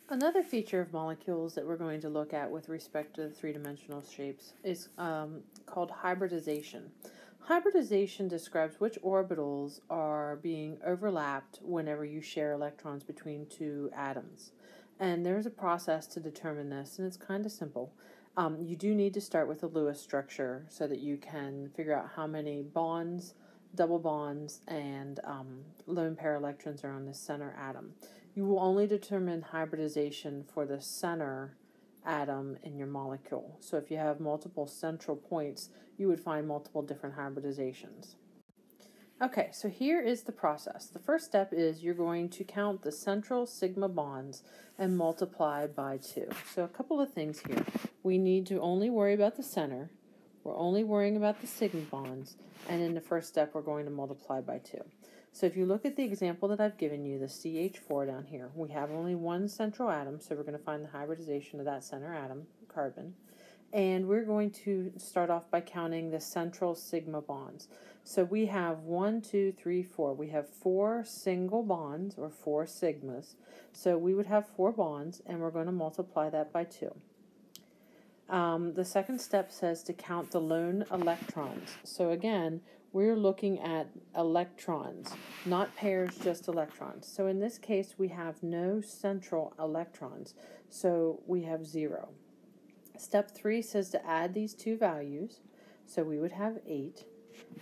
Another feature of molecules that we're going to look at with respect to the three-dimensional shapes is called hybridization. Hybridization describes which orbitals are being overlapped whenever you share electrons between two atoms. And there's a process to determine this, and it's kind of simple. You do need to start with a Lewis structure so that you can figure out how many bonds, double bonds, and lone pair electrons are on the center atom. You will only determine hybridization for the center atom in your molecule. So if you have multiple central points, you would find multiple different hybridizations. Okay, so here is the process. The first step is you're going to count the central sigma bonds and multiply by 2. So a couple of things here. We need to only worry about the center. We're only worrying about the sigma bonds. And in the first step, we're going to multiply by 2. So if you look at the example that I've given you, the CH4 down here, we have only one central atom, so we're going to find the hybridization of that center atom, carbon. And we're going to start off by counting the central sigma bonds. So we have 1, 2, 3, 4. We have 4 single bonds, or 4 sigmas. So we would have 4 bonds, and we're going to multiply that by 2. The second step says to count the lone electrons. So again, we're looking at electrons, not pairs, just electrons. So in this case, we have no central electrons, so we have 0. Step 3 says to add these two values, so we would have 8.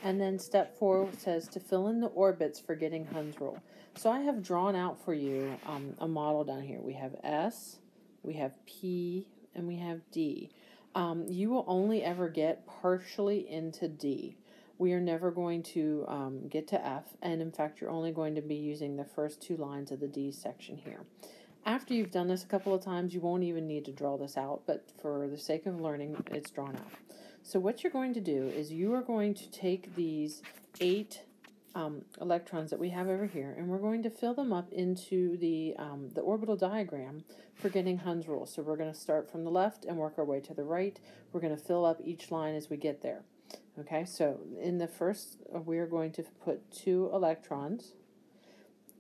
And then step 4 says to fill in the orbits for getting Hund's rule. So I have drawn out for you a model down here. We have S, we have P, and we have D. You will only ever get partially into D. We are never going to get to F, and in fact, you're only going to be using the first 2 lines of the D section here. After you've done this a couple of times, you won't even need to draw this out, but for the sake of learning, it's drawn out. So what you're going to do is you are going to take these 8 electrons that we have over here, and we're going to fill them up into the orbital diagram for getting Hund's rule. So we're going to start from the left and work our way to the right. We're going to fill up each line as we get there. Okay, so in the first, we're going to put 2 electrons,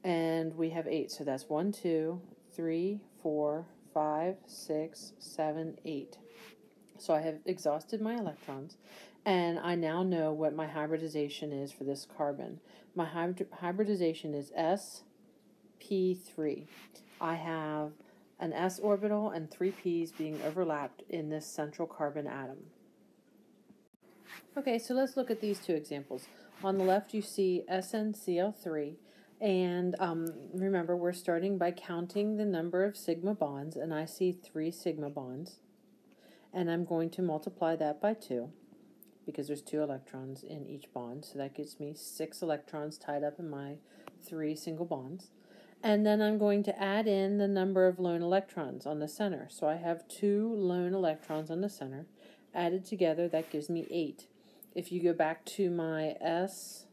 and we have 8. So that's 1, 2, 3, 4, 5, 6, 7, 8. So I have exhausted my electrons, and I now know what my hybridization is for this carbon. My hybridization is sp3. I have an s orbital and 3 p's being overlapped in this central carbon atom. Okay, so let's look at these 2 examples. On the left, you see SnCl3. And remember, we're starting by counting the number of sigma bonds, and I see 3 sigma bonds. And I'm going to multiply that by 2, because there's 2 electrons in each bond. So that gives me 6 electrons tied up in my 3 single bonds. And then I'm going to add in the number of lone electrons on the center. So I have 2 lone electrons on the center. Added together, that gives me 8. If you go back to my SP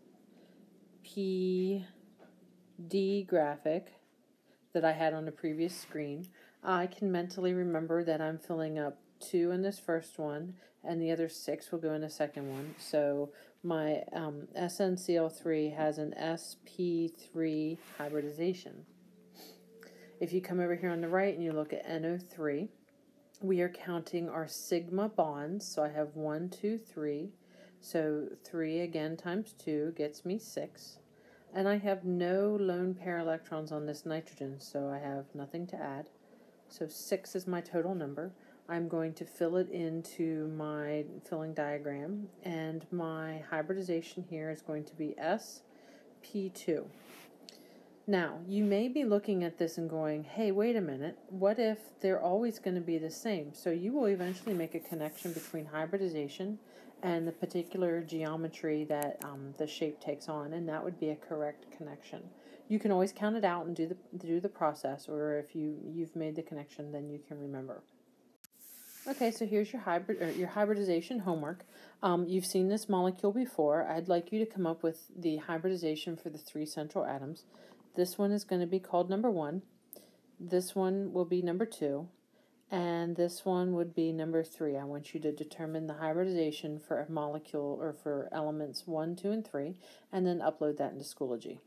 D graphic that I had on the previous screen, I can mentally remember that I'm filling up 2 in this first one, and the other 6 will go in the second one. So my SnCl3 has an sp3 hybridization. If you come over here on the right and you look at NO3, we are counting our sigma bonds. So I have 1, 2, 3. So 3 again times 2 gets me 6. And I have no lone pair electrons on this nitrogen, so I have nothing to add. So 6 is my total number. I'm going to fill it into my filling diagram, and my hybridization here is going to be sp2. Now, you may be looking at this and going, hey, wait a minute, what if they're always going to be the same? So you will eventually make a connection between hybridization and the particular geometry that the shape takes on, and that would be a correct connection. You can always count it out and do the process, or if you've made the connection, then you can remember. Okay, so here's your hybridization homework. You've seen this molecule before. I'd like you to come up with the hybridization for the 3 central atoms. This one is going to be called number 1. This one will be number 2. And this one would be number 3. I want you to determine the hybridization for a molecule or for elements 1, 2, and 3, and then upload that into Schoology.